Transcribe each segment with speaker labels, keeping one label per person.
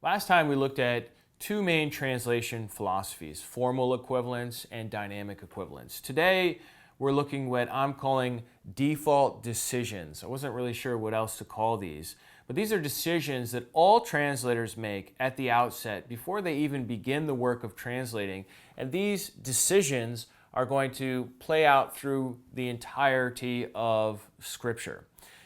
Speaker 1: Last time we looked at two main translation philosophies, formal equivalence and dynamic equivalence. Today we're looking at what I'm calling default decisions. I wasn't really sure what else to call these, but these are decisions that all translators make at the outset before they even begin the work of translating, and these decisions are going to play out through the entirety of Scripture.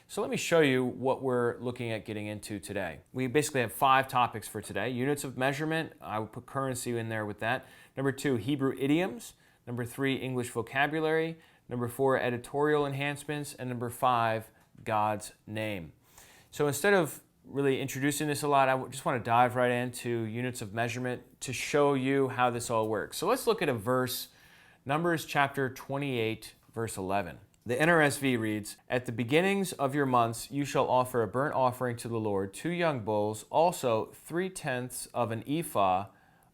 Speaker 1: So let me show you what we're looking at getting into today. We basically have 5 topics for today. Units of measurement, I would put currency in there with that. Number 2, Hebrew idioms. Number 3, English vocabulary. Number 4, editorial enhancements. And number 5, God's name. So instead of really introducing this a lot, I just want to dive right into units of measurement to show you how this all works. So let's look at a verse, Numbers chapter 28, verse 11. The NRSV reads, "At the beginnings of your months you shall offer a burnt offering to the Lord, 2 young bulls, also 3/10 of an ephah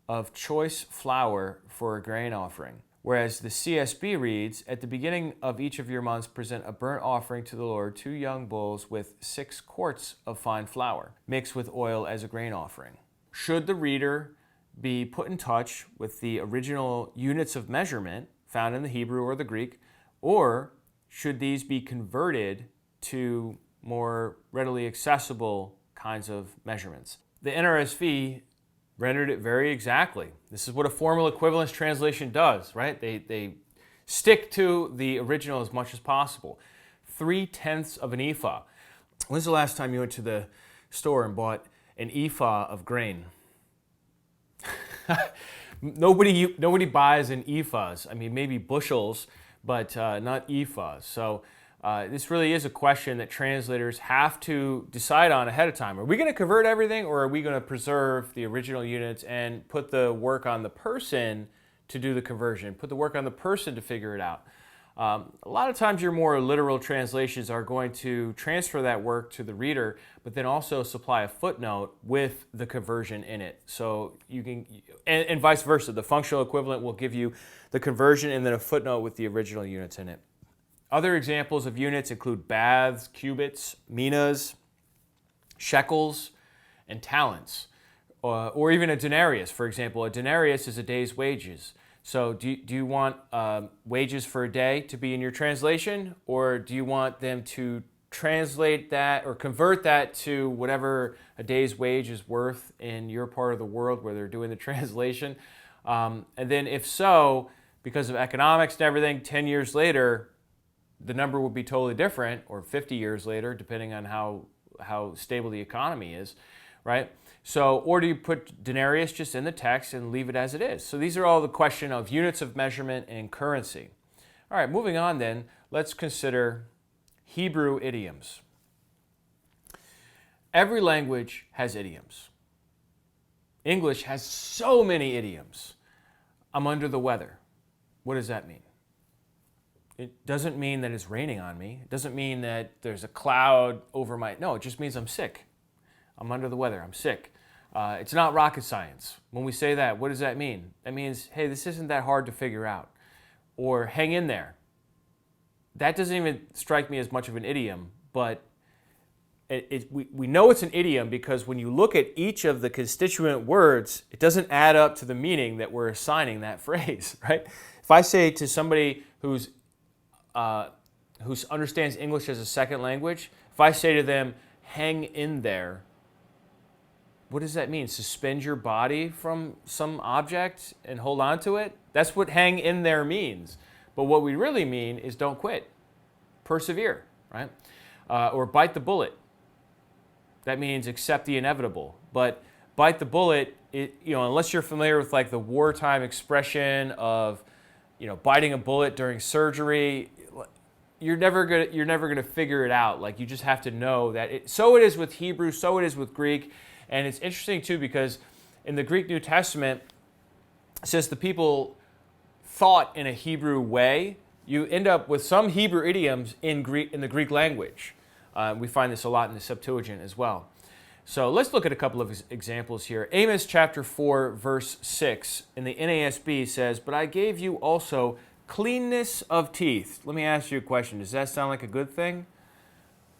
Speaker 1: of choice flour for a grain offering." Whereas the CSB reads, "At the beginning of each of your months present a burnt offering to the Lord, 2 young bulls with 6 quarts of fine flour, mixed with oil as a grain offering." Should the reader be put in touch with the original units of measurement found in the Hebrew or the Greek, or should these be converted to more readily accessible kinds of measurements? The NRSV rendered it very exactly. This is what a formal equivalence translation does, right? They stick to the original as much as possible. 3/10 of an ephah. When's the last time you went to the store and bought an ephah of grain? Nobody buys in ephahs. I mean, maybe bushels, but not ephahs. So this really is a question that translators have to decide on ahead of time. Are we going to convert everything, or are we going to preserve the original units and put the work on the person to do the conversion, put the work on the person to figure it out? A lot of times your more literal translations are going to transfer that work to the reader, but then also supply a footnote with the conversion in it. So you can, and vice versa. The functional equivalent will give you the conversion and then a footnote with the original units in it. Other examples of units include baths, cubits, minas, shekels, and talents, or even a denarius. For example, a denarius is a day's wages. So do you want wages for a day to be in your translation, or do you want them to translate that or convert that to whatever a day's wage is worth in your part of the world where they're doing the translation? And then if so, because of economics and everything, 10 years later, the number would be totally different, or 50 years later, depending on how stable the economy is, right? So, or do you put denarius just in the text and leave it as it is? So these are all the question of units of measurement and currency. All right, moving on then, let's consider Hebrew idioms. Every language has idioms. English has so many idioms. I'm under the weather. What does that mean? It doesn't mean that it's raining on me. It doesn't mean that there's a cloud over my... No, it just means I'm sick. I'm under the weather. I'm sick. It's not rocket science. When we say that, what does that mean? That means, hey, this isn't that hard to figure out. Or hang in there. That doesn't even strike me as much of an idiom, but we know it's an idiom because when you look at each of the constituent words, it doesn't add up to the meaning that we're assigning that phrase, right? If I say to somebody who understands English as a second language, if I say to them, hang in there, what does that mean? Suspend your body from some object and hold on to it? That's what hang in there means. But what we really mean is don't quit. Persevere, right? Or bite the bullet. That means accept the inevitable. But bite the bullet, unless you're familiar with like the wartime expression of, biting a bullet during surgery, you're never gonna figure it out. Like, you just have to know that. So it is with Hebrew, so it is with Greek. And it's interesting too because in the Greek New Testament, since the people thought in a Hebrew way, you end up with some Hebrew idioms in the Greek language. We find this a lot in the Septuagint as well. So let's look at a couple of examples here. Amos chapter 4, verse 6 in the NASB says, "But I gave you also cleanness of teeth." Let me ask you a question. Does that sound like a good thing?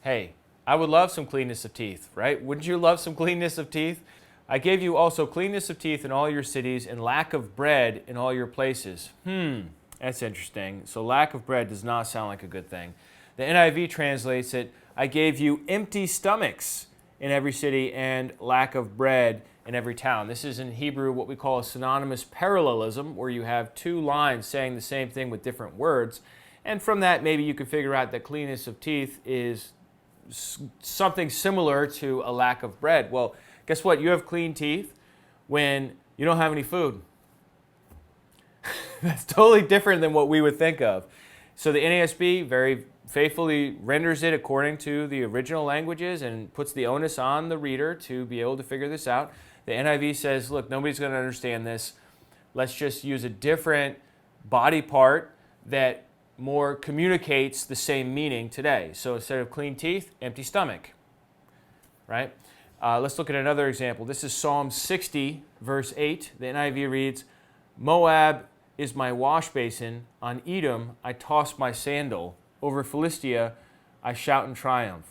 Speaker 1: Hey, I would love some cleanness of teeth, right? Wouldn't you love some cleanness of teeth? I gave you also cleanness of teeth in all your cities and lack of bread in all your places. That's interesting. So lack of bread does not sound like a good thing. The NIV translates it, I gave you empty stomachs in every city and lack of bread in every town. This is in Hebrew what we call a synonymous parallelism, where you have two lines saying the same thing with different words. And from that, maybe you can figure out that cleanness of teeth is something similar to a lack of bread. Well, guess what? You have clean teeth when you don't have any food. That's totally different than what we would think of. So the NASB very faithfully renders it according to the original languages and puts the onus on the reader to be able to figure this out. The NIV says, look, nobody's going to understand this. Let's just use a different body part that more communicates the same meaning today. So instead of clean teeth, empty stomach, right? Let's look at another example. This is Psalm 60, verse 8. The NIV reads, Moab is my wash basin. On Edom, I toss my sandal. Over Philistia, I shout in triumph.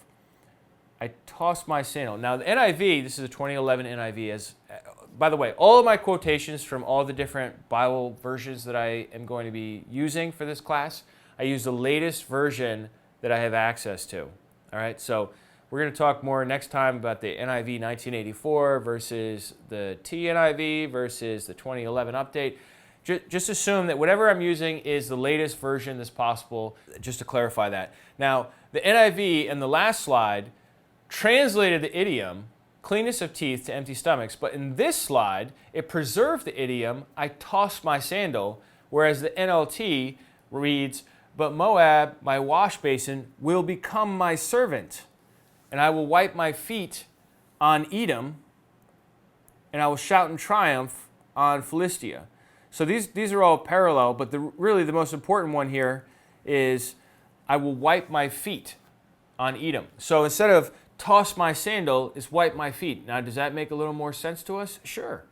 Speaker 1: I toss my sandal. Now, the NIV, this is a 2011 NIV. By the way, all of my quotations from all the different Bible versions that I am going to be using for this class, I use the latest version that I have access to. All right, so we're going to talk more next time about the NIV 1984 versus the TNIV versus the 2011 update. Just assume that whatever I'm using is the latest version that's possible, just to clarify that. Now, the NIV in the last slide translated the idiom, cleanness of teeth to empty stomachs, but in this slide, it preserved the idiom, I toss my sandal, whereas the NLT reads, but Moab, my wash basin, will become my servant, and I will wipe my feet on Edom, and I will shout in triumph on Philistia. So these are all parallel, but really the most important one here is I will wipe my feet on Edom. So instead of toss my sandal, it's wipe my feet. Now, does that make a little more sense to us? Sure.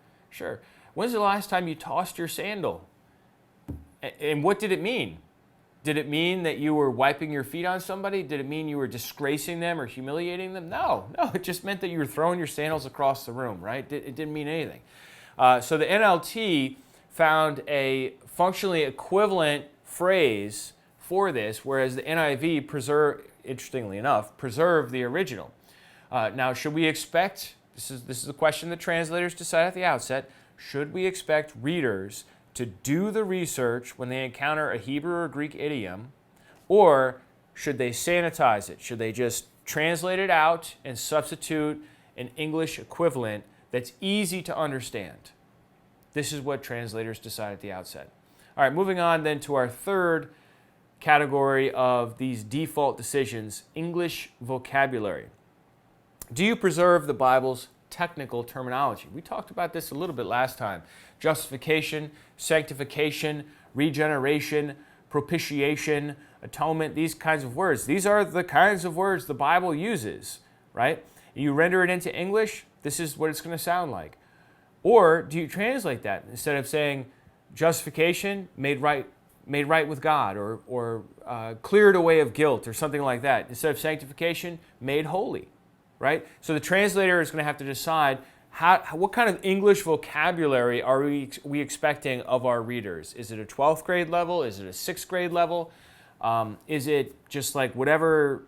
Speaker 1: When's the last time you tossed your sandal? And what did it mean? Did it mean that you were wiping your feet on somebody? Did it mean you were disgracing them or humiliating them? No, it just meant that you were throwing your sandals across the room, right? It didn't mean anything. So the NLT found a functionally equivalent phrase for this, whereas the NIV, interestingly enough, preserved the original. Now, should we expect, this is the question the translators decide at the outset, should we expect readers to do the research when they encounter a Hebrew or Greek idiom, or should they sanitize it? Should they just translate it out and substitute an English equivalent that's easy to understand? This is what translators decide at the outset. All right, moving on then to our third category of these default decisions, English vocabulary. Do you preserve the Bible's technical terminology? We talked about this a little bit last time. Justification, sanctification, regeneration, propitiation, atonement, these kinds of words. These are the kinds of words the Bible uses, right? You render it into English, this is what it's going to sound like. Or do you translate that instead of saying justification, made right with God, or cleared away of guilt, or something like that? Instead of sanctification, made holy, right? So the translator is going to have to decide what kind of English vocabulary are we expecting of our readers? Is it a 12th grade level? Is it a 6th grade level? Is it just like whatever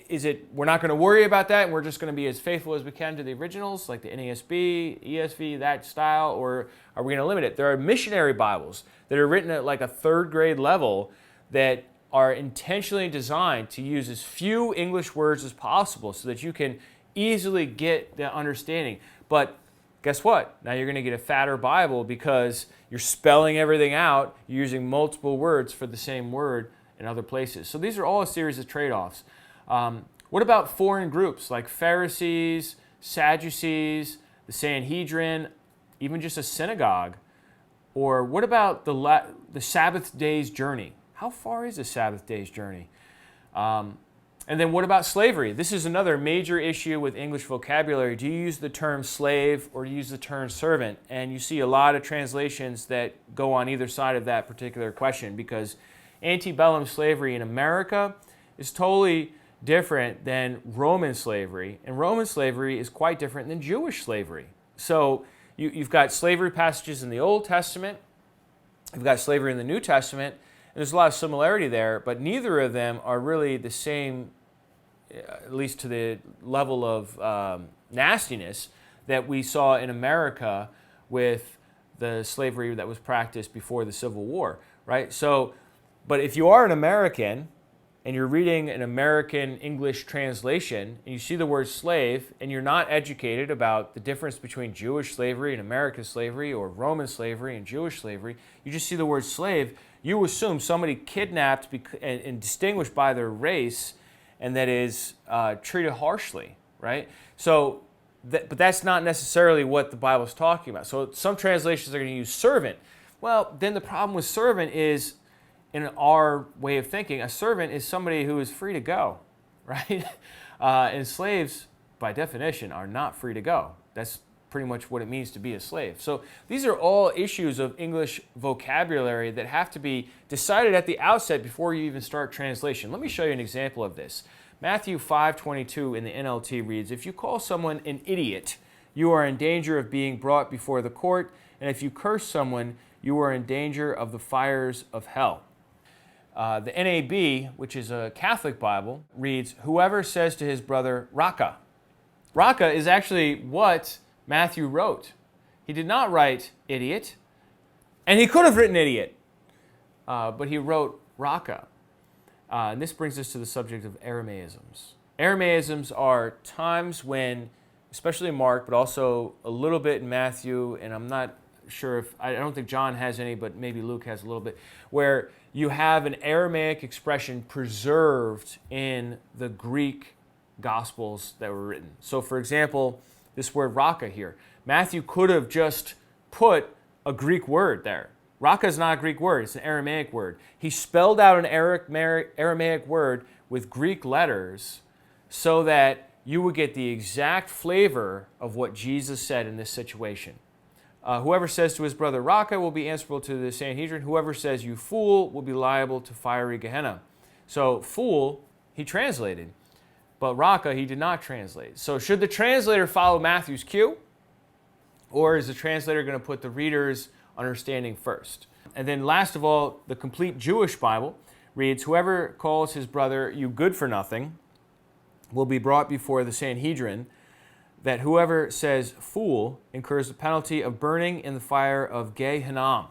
Speaker 1: is it, we're not going to worry about that and we're just going to be as faithful as we can to the originals, like the NASB, ESV, that style, or are we going to limit it? There are missionary Bibles that are written at like a 3rd grade level that are intentionally designed to use as few English words as possible so that you can easily get the understanding. But guess what? Now you're going to get a fatter Bible because you're spelling everything out, you're using multiple words for the same word in other places. So these are all a series of trade-offs. What about foreign groups like Pharisees, Sadducees, the Sanhedrin, even just a synagogue? Or what about the Sabbath day's journey? How far is a Sabbath day's journey? And then what about slavery? This is another major issue with English vocabulary. Do you use the term slave or do you use the term servant? And you see a lot of translations that go on either side of that particular question, because antebellum slavery in America is totally different than Roman slavery, and Roman slavery is quite different than Jewish slavery. So you've got slavery passages in the Old Testament, you've got slavery in the New Testament, and there's a lot of similarity there, but neither of them are really the same, at least to the level of nastiness that we saw in America with the slavery that was practiced before the Civil War, right? So, but if you are an American and you're reading an American English translation and you see the word slave and you're not educated about the difference between Jewish slavery and American slavery or Roman slavery and Jewish slavery, you just see the word slave, you assume somebody kidnapped and distinguished by their race and that is treated harshly, right? So, but that's not necessarily what the Bible is talking about. So some translations are going to use servant. Well, then the problem with servant is, in our way of thinking, a servant is somebody who is free to go, right? And slaves, by definition, are not free to go. That's pretty much what it means to be a slave. So these are all issues of English vocabulary that have to be decided at the outset before you even start translation. Let me show you an example of this. Matthew 5:22 in the NLT reads, "If you call someone an idiot, you are in danger of being brought before the court, and if you curse someone, you are in danger of the fires of hell." The NAB, which is a Catholic Bible, reads, "Whoever says to his brother, Raka." Raka is actually what Matthew wrote. He did not write idiot, and he could have written idiot, but he wrote Raka. And this brings us to the subject of Aramaisms. Aramaisms are times when, especially in Mark, but also a little bit in Matthew, and I'm not sure if, I don't think John has any, but maybe Luke has a little bit, where you have an Aramaic expression preserved in the Greek Gospels that were written. So for example, this word Raka here, Matthew could have just put a Greek word there. Raka is not a Greek word, it's an Aramaic word. He spelled out an Aramaic word with Greek letters so that you would get the exact flavor of what Jesus said in this situation. Whoever says to his brother Raka will be answerable to the Sanhedrin. Whoever says you fool will be liable to fiery Gehenna. So fool, he translated, but Raka, he did not translate. So should the translator follow Matthew's cue, or is the translator going to put the reader's understanding first? And then last of all, the complete Jewish Bible reads, "Whoever calls his brother you good for nothing will be brought before the Sanhedrin, that whoever says fool incurs the penalty of burning in the fire of Gei-Hinnom."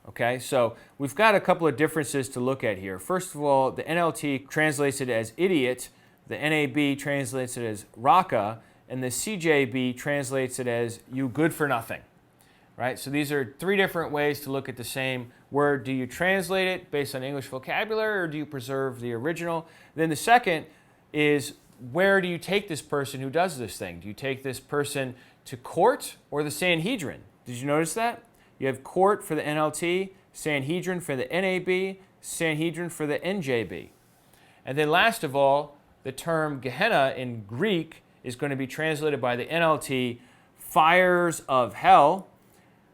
Speaker 1: Okay, so we've got a couple of differences to look at here. First of all, the NLT translates it as idiot, the NAB translates it as Raka, and the CJB translates it as you good for nothing. Right? So these are three different ways to look at the same word. Do you translate it based on English vocabulary, or do you preserve the original? Then the second is, where do you take this person who does this thing? Do you take this person to court or the Sanhedrin? Did you notice that? You have court for the NLT, Sanhedrin for the NAB, Sanhedrin for the NJB. And then last of all, the term Gehenna in Greek is going to be translated by the NLT, fires of hell,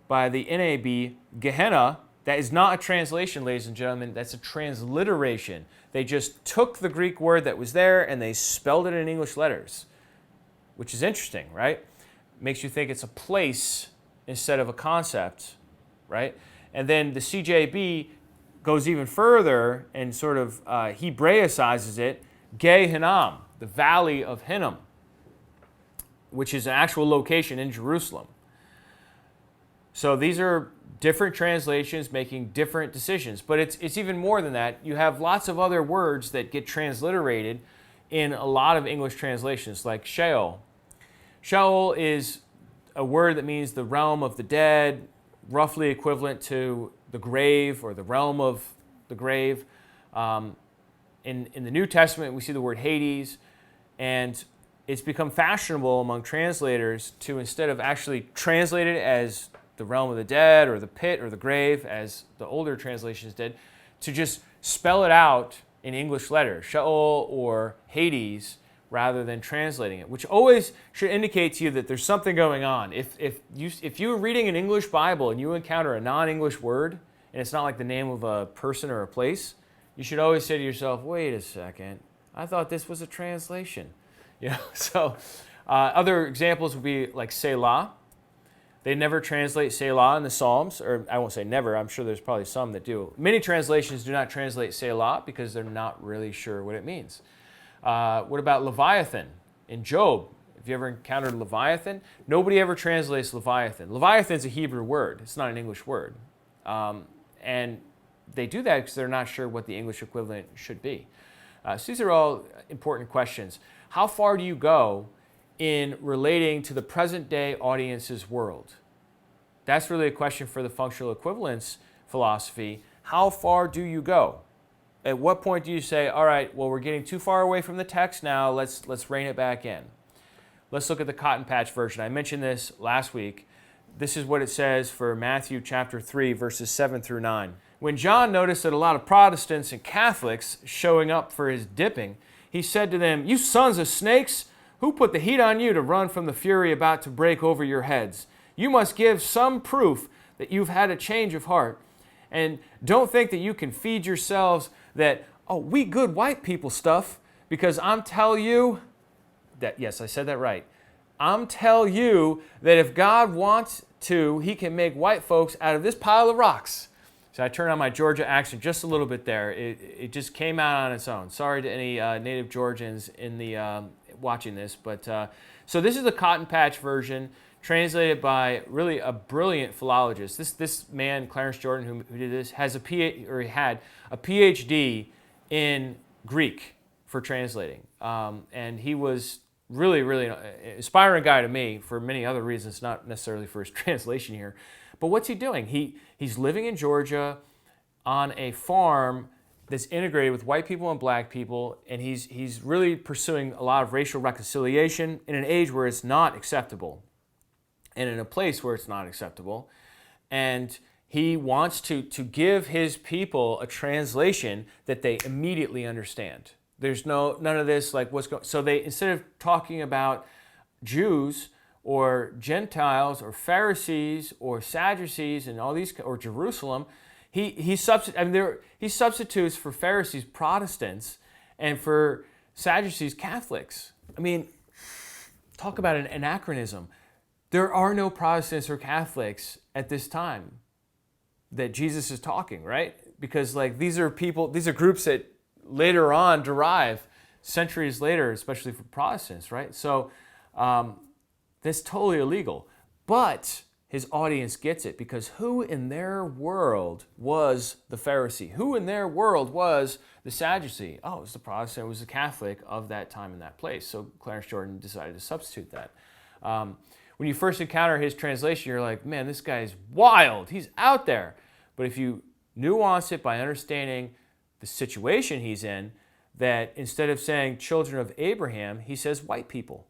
Speaker 1: by the NAB, Gehenna. That is not a translation, ladies and gentlemen. That's a transliteration. They just took the Greek word that was there and they spelled it in English letters, which is interesting, right? Makes you think it's a place instead of a concept, right? And then the CJB goes even further and sort of Hebraicizes it, Gei-Hinnom, the Valley of Hinnom, which is an actual location in Jerusalem. So these are different translations making different decisions. But it's even more than that. You have lots of other words that get transliterated in a lot of English translations, like Sheol. Sheol is a word that means the realm of the dead, roughly equivalent to the grave or the realm of the grave. In the New Testament, we see the word Hades, and it's become fashionable among translators to, instead of actually translate it as the realm of the dead or the pit or the grave, as the older translations did, to just spell it out in English letters, Sheol or Hades, rather than translating it, which always should indicate to you that there's something going on. If you're reading an English Bible and you encounter a non-English word, and it's not like the name of a person or a place, you should always say to yourself, wait a second, I thought this was a translation. So other examples would be like Selah. They never translate Selah in the Psalms, or I won't say never, I'm sure there's probably some that do. Many translations do not translate Selah because they're not really sure what it means. What about Leviathan in Job? Have you ever encountered Leviathan? Nobody ever translates Leviathan. Leviathan's a Hebrew word. It's not an English word. And they do that because they're not sure what the English equivalent should be. So these are all important questions. How far do you go in relating to the present day audience's world? That's really a question for the functional equivalence philosophy. How far do you go? At what point do you say, all right, well, we're getting too far away from the text now, let's rein it back in. Let's look at the Cotton Patch version. I mentioned this last week. This is what it says for Matthew chapter 3, verses 7 through 9. When John noticed that a lot of Protestants and Catholics showing up for his dipping, he said to them, "You sons of snakes, who put the heat on you to run from the fury about to break over your heads? You must give some proof that you've had a change of heart. And don't think that you can feed yourselves that, oh, we good white people stuff, because I'm tell you that, yes, I said that right. I'm tell you that if God wants to, he can make white folks out of this pile of rocks." So I turned on my Georgia accent just a little bit there. It just came out on its own. Sorry to any native Georgians in the watching this, but so this is the Cotton Patch version, translated by really a brilliant philologist. This man, Clarence Jordan, who did this, has he had a PhD in Greek for translating, and he was really, really an inspiring guy to me for many other reasons, not necessarily for his translation here. But what's he doing? He's living in Georgia on a farm that's integrated with white people and black people, and he's really pursuing a lot of racial reconciliation in an age where it's not acceptable, and in a place where it's not acceptable. And he wants to give his people a translation that they immediately understand. There's none of this like what's going. So they, instead of talking about Jews or Gentiles or Pharisees or Sadducees and all these, or Jerusalem, he substitutes for Pharisees Protestants and for Sadducees Catholics. I mean, talk about an anachronism. There are no Protestants or Catholics at this time that Jesus is talking, right? Because like these are groups that later on derive centuries later, especially for Protestants, right? So that's totally illegal. But his audience gets it, because who in their world was the Pharisee? Who in their world was the Sadducee? Oh, it was the Protestant, it was the Catholic of that time and that place. So Clarence Jordan decided to substitute that. When you first encounter his translation, you're like, man, this guy's wild. He's out there. But if you nuance it by understanding the situation he's in, that instead of saying children of Abraham, he says white people.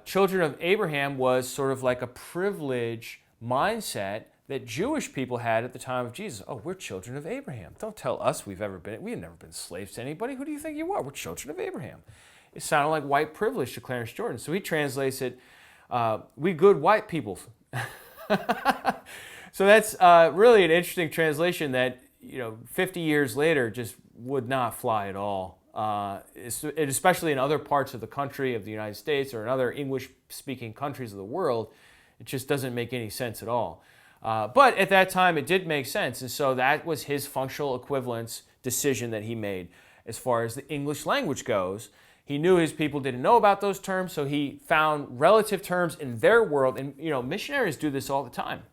Speaker 1: Children of Abraham was sort of like a privilege mindset that Jewish people had at the time of Jesus. Oh, we're children of Abraham. Don't tell us we've never been slaves to anybody. Who do you think you are? We're children of Abraham. It sounded like white privilege to Clarence Jordan. So he translates it, we good white people. So that's really an interesting translation that, 50 years later just would not fly at all. Especially in other parts of the country, of the United States, or in other English-speaking countries of the world, it just doesn't make any sense at all. But at that time, it did make sense, and so that was his functional equivalence decision that he made. As far as the English language goes, he knew his people didn't know about those terms, so he found relative terms in their world, and missionaries do this all the time.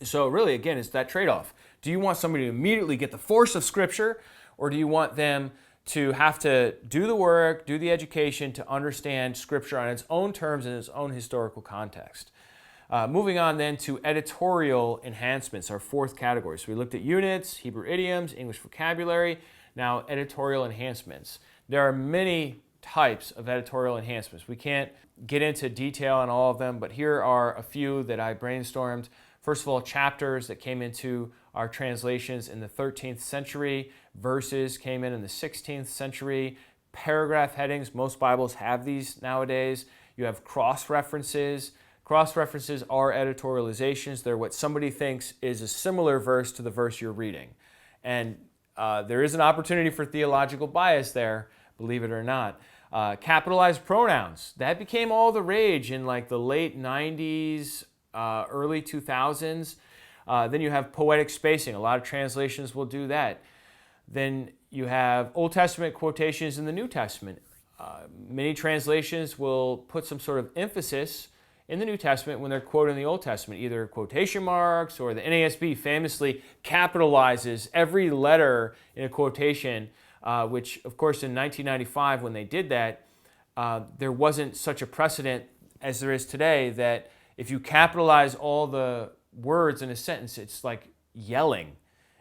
Speaker 1: So really, again, it's that trade-off. Do you want somebody to immediately get the force of Scripture, or do you want them to have to do the work, do the education to understand Scripture on its own terms in its own historical context? Moving on then to editorial enhancements, our fourth category. So we looked at units, Hebrew idioms, English vocabulary, now editorial enhancements. There are many types of editorial enhancements. We can't get into detail on all of them, but here are a few that I brainstormed. First of all, chapters that came into our translations in the 13th century. Verses came in the 16th century. Paragraph headings, most Bibles have these nowadays. You have cross-references. Cross-references are editorializations. They're what somebody thinks is a similar verse to the verse you're reading. And there is an opportunity for theological bias there, believe it or not. Capitalized pronouns, that became all the rage in like the late 90s, early 2000s. Then you have poetic spacing. A lot of translations will do that. Then you have Old Testament quotations in the New Testament. Many translations will put some sort of emphasis in the New Testament when they're quoting the Old Testament, either quotation marks, or the NASB famously capitalizes every letter in a quotation, which, of course, in 1995, when they did that, there wasn't such a precedent as there is today that if you capitalize all the words in a sentence, it's like yelling.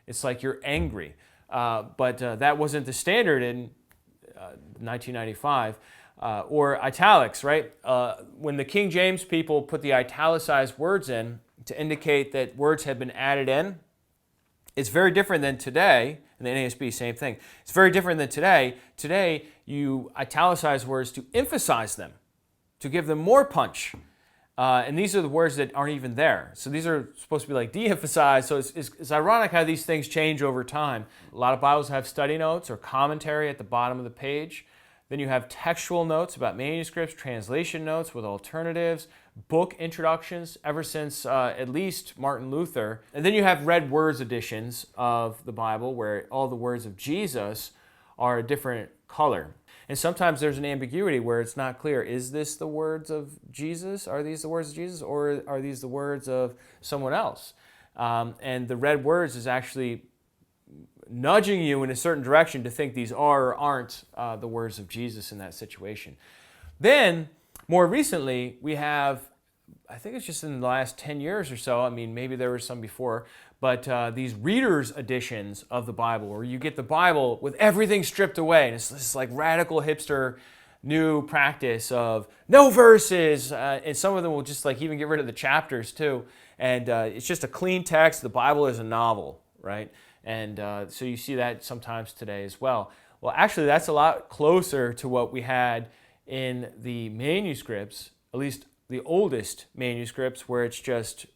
Speaker 1: It's like you're angry. But that wasn't the standard in 1995. Or italics, right? When the King James people put the italicized words in to indicate that words had been added in, it's very different than today. In the NASB, same thing. It's very different than today. Today, you italicize words to emphasize them, to give them more punch. And these are the words that aren't even there. So these are supposed to be like de-emphasized. So it's ironic how these things change over time. A lot of Bibles have study notes or commentary at the bottom of the page. Then you have textual notes about manuscripts, translation notes with alternatives, book introductions ever since at least Martin Luther. And then you have read words editions of the Bible where all the words of Jesus are a different color. And sometimes there's an ambiguity where it's not clear. Is this the words of Jesus? Are these the words of Jesus? Or are these the words of someone else? And the read words is actually nudging you in a certain direction to think these are or aren't the words of Jesus in that situation. Then, more recently, we have, I think it's just in the last 10 years or so, I mean, maybe there were some before, but these readers' editions of the Bible, where you get the Bible with everything stripped away, and it's this like radical hipster new practice of no verses, and some of them will just like even get rid of the chapters too, and it's just a clean text. The Bible is a novel, right? And so you see that sometimes today as well. Well, actually, that's a lot closer to what we had in the manuscripts, at least the oldest manuscripts, where it's just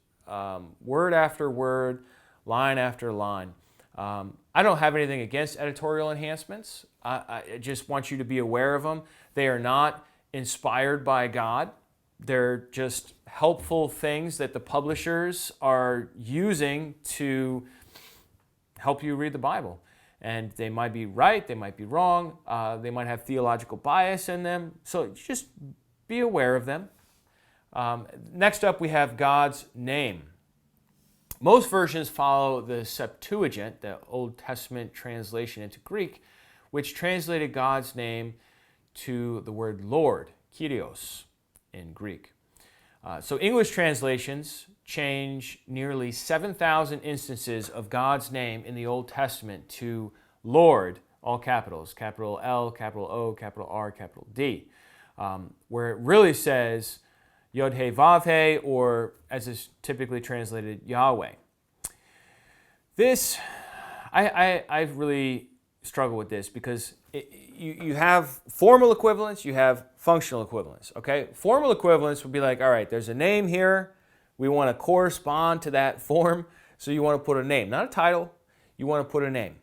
Speaker 1: word after word, line after line. I don't have anything against editorial enhancements. I just want you to be aware of them. They are not inspired by God. They're just helpful things that the publishers are using to help you read the Bible. And they might be right, they might be wrong, they might have theological bias in them. So just be aware of them. Next up, we have God's name. Most versions follow the Septuagint, the Old Testament translation into Greek, which translated God's name to the word Lord, Kyrios, in Greek. So English translations change nearly 7,000 instances of God's name in the Old Testament to Lord, all capitals, capital L, capital O, capital R, capital D, where it really says Yod-He-Vav-He, or as is typically translated, Yahweh. This, I really struggle with this because you have formal equivalence, you have functional equivalence, okay? Formal equivalence would be like, all right, there's a name here, we want to correspond to that form, so you want to put a name, not a title, you want to put a name.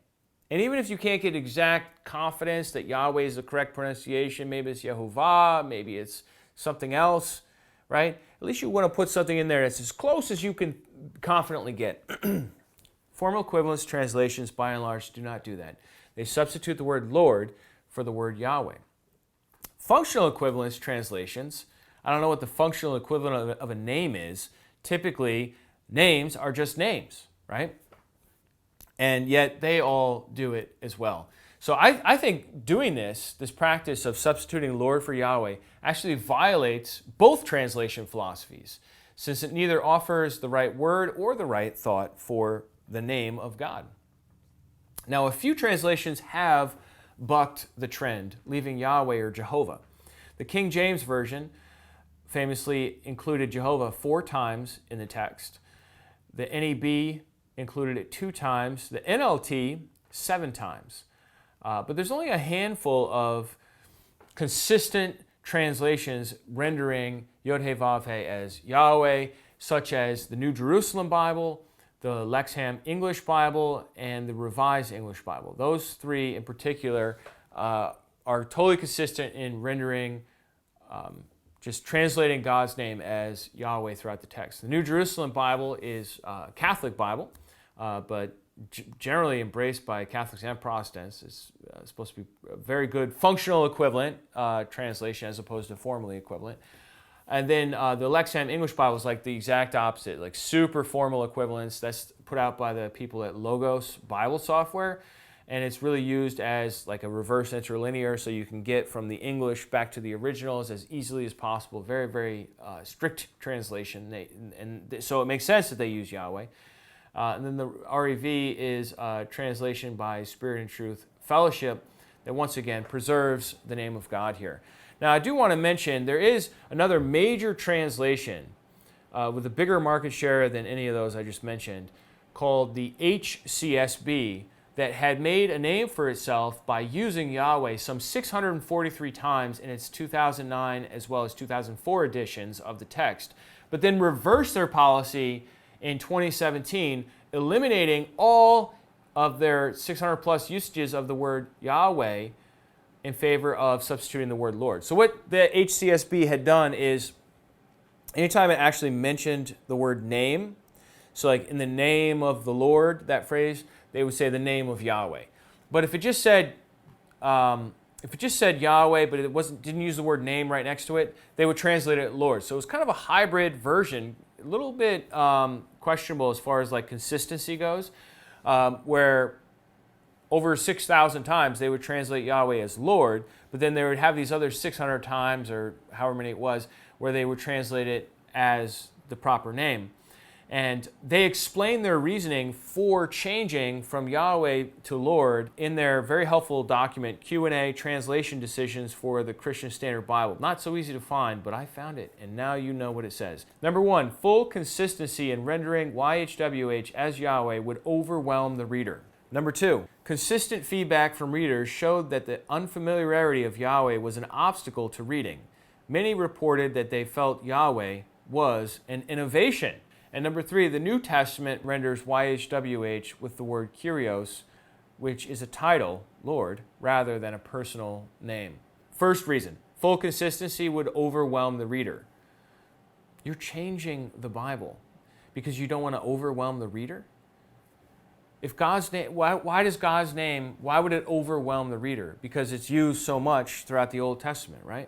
Speaker 1: And even if you can't get exact confidence that Yahweh is the correct pronunciation, maybe it's Yehovah, maybe it's something else, right? At least you want to put something in there that's as close as you can confidently get. Formal equivalence translations, by and large, do not do that. They substitute the word Lord for the word Yahweh. Functional equivalence translations, I don't know what the functional equivalent of a name is. Typically, names are just names, right? And yet they all do it as well. So I think doing this practice of substituting Lord for Yahweh, actually violates both translation philosophies, since it neither offers the right word or the right thought for the name of God. Now, a few translations have bucked the trend, leaving Yahweh or Jehovah. The King James Version famously included Jehovah 4 times in the text. The NEB included it 2 times. The NLT, 7 times. But there's only a handful of consistent translations rendering Yod-He-Vav-He as Yahweh, such as the New Jerusalem Bible, the Lexham English Bible, and the Revised English Bible. Those three in particular are totally consistent in rendering, just translating God's name as Yahweh throughout the text. The New Jerusalem Bible is a Catholic Bible, but generally embraced by Catholics and Protestants. It's supposed to be a very good functional equivalent translation as opposed to formally equivalent. And then the Lexham English Bible is like the exact opposite, like super formal equivalence. That's put out by the people at Logos Bible Software. And it's really used as like a reverse interlinear, so you can get from the English back to the originals as easily as possible. Very, very strict translation. So it makes sense that they use Yahweh. And then the REV is a translation by Spirit and Truth Fellowship that once again preserves the name of God here. Now, I do want to mention there is another major translation with a bigger market share than any of those I just mentioned, called the HCSB, that had made a name for itself by using Yahweh some 643 times in its 2009 as well as 2004 editions of the text, but then reversed their policy in 2017, eliminating all of their 600 plus usages of the word Yahweh in favor of substituting the word Lord. So what the HCSB had done is, anytime it actually mentioned the word name, so like in the name of the Lord, that phrase, they would say the name of Yahweh. But if it just said Yahweh, but it didn't use the word name right next to it, they would translate it Lord. So it was kind of a hybrid version, a little bit questionable as far as like consistency goes, where over 6,000 times they would translate Yahweh as Lord, but then they would have these other 600 times, or however many it was, where they would translate it as the proper name. And they explain their reasoning for changing from Yahweh to Lord in their very helpful document, Q&A Translation Decisions for the Christian Standard Bible. Not so easy to find, but I found it, and now you know what it says. Number one, full consistency in rendering YHWH as Yahweh would overwhelm the reader. Number two, consistent feedback from readers showed that the unfamiliarity of Yahweh was an obstacle to reading. Many reported that they felt Yahweh was an innovation. And number three, the New Testament renders YHWH with the word Kyrios, which is a title, Lord, rather than a personal name. First reason, full consistency would overwhelm the reader. You're changing the Bible because you don't want to overwhelm the reader? If God's name, why does God's name, why would it overwhelm the reader? Because it's used so much throughout the Old Testament, right?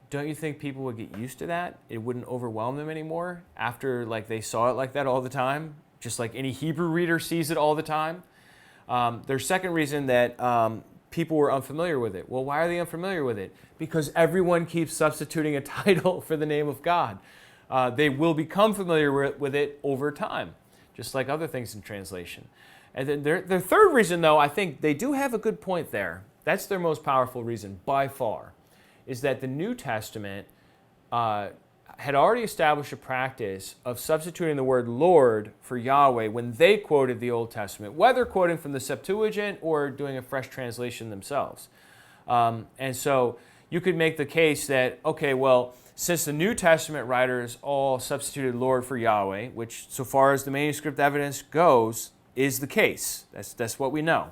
Speaker 1: Don't you think people would get used to that? It wouldn't overwhelm them anymore after like they saw it like that all the time, just like any Hebrew reader sees it all the time. Their second reason that people were unfamiliar with it. Well, why are they unfamiliar with it? Because everyone keeps substituting a title for the name of God. They will become familiar with it over time, just like other things in translation. And then their third reason, though, I think they do have a good point there. That's their most powerful reason by far, is that the New Testament had already established a practice of substituting the word Lord for Yahweh when they quoted the Old Testament, whether quoting from the Septuagint or doing a fresh translation themselves. And so you could make the case that, okay, well, since the New Testament writers all substituted Lord for Yahweh, which so far as the manuscript evidence goes, is the case. That's what we know.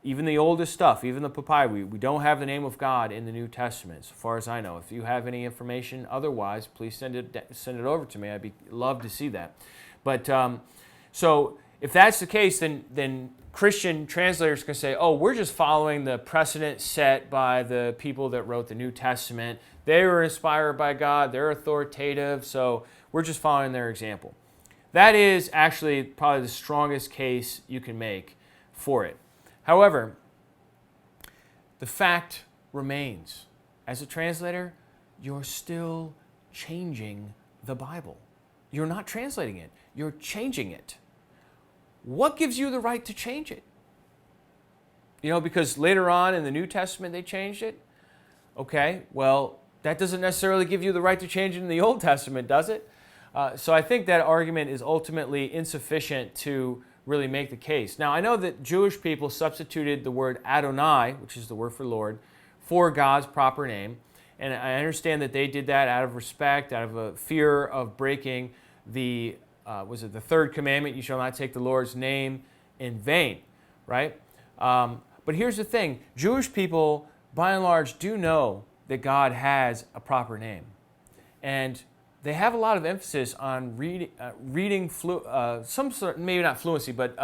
Speaker 1: Even the oldest stuff, even the papyri, we don't have the name of God in the New Testament, so far as I know. If you have any information otherwise, please send it over to me. I'd love to see that. But so if that's the case, then Christian translators can say, oh, we're just following the precedent set by the people that wrote the New Testament. They were inspired by God. They're authoritative, so we're just following their example. That is actually probably the strongest case you can make for it. However, the fact remains, as a translator, you're still changing the Bible. You're not translating it, you're changing it. What gives you the right to change it? You know, because later on in the New Testament they changed it. Okay, well, that doesn't necessarily give you the right to change it in the Old Testament, does it? So I think that argument is ultimately insufficient to really make the case. Now, I know that Jewish people substituted the word Adonai, which is the word for Lord, for God's proper name. And I understand that they did that out of respect, out of a fear of breaking the was it the third commandment? You shall not take the Lord's name in vain, right? But here's the thing. Jewish people, by and large, do know that God has a proper name. And they have a lot of emphasis on reading some sort, maybe not fluency, but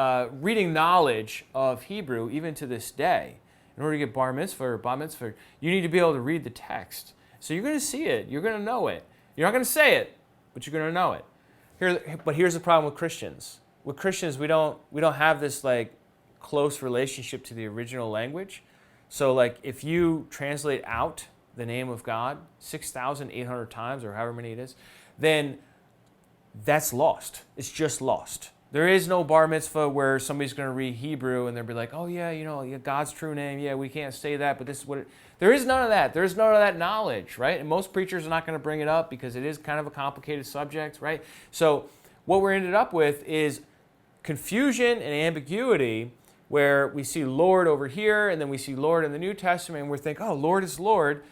Speaker 1: reading knowledge of Hebrew even to this day. In order to get bar mitzvah or bat mitzvah, you need to be able to read the text. So you're going to see it. You're going to know it. You're not going to say it, but you're going to know it. But here's the problem with Christians. With Christians, we don't have this like close relationship to the original language. So like if you translate out the name of God 6,800 times or however many it is, then that's lost. It's just lost. There is no bar mitzvah where somebody's going to read Hebrew and they'll be like, oh yeah, you know, God's true name, yeah, we can't say that, but this is what it... There is none of that. There's none of that knowledge, right? And most preachers are not going to bring it up because it is kind of a complicated subject, right? So what we're ended up with is confusion and ambiguity where we see Lord over here and then we see Lord in the New Testament and we're thinking, oh, Lord is Lord,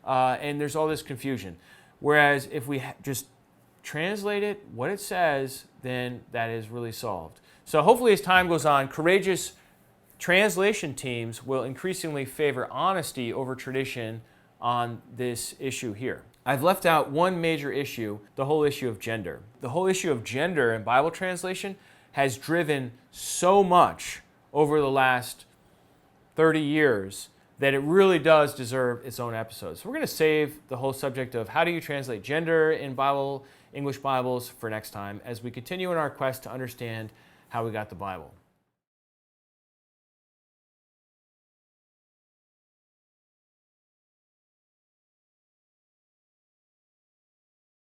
Speaker 1: and there's all this confusion. Whereas if we just translate it, what it says, then that is really solved. So hopefully as time goes on, courageous translation teams will increasingly favor honesty over tradition on this issue here. I've left out one major issue, the whole issue of gender. The whole issue of gender in Bible translation has driven so much over the last 30 years that it really does deserve its own episode. So we're going to save the whole subject of how do you translate gender in English Bibles for next time as we continue in our quest to understand how we got the Bible.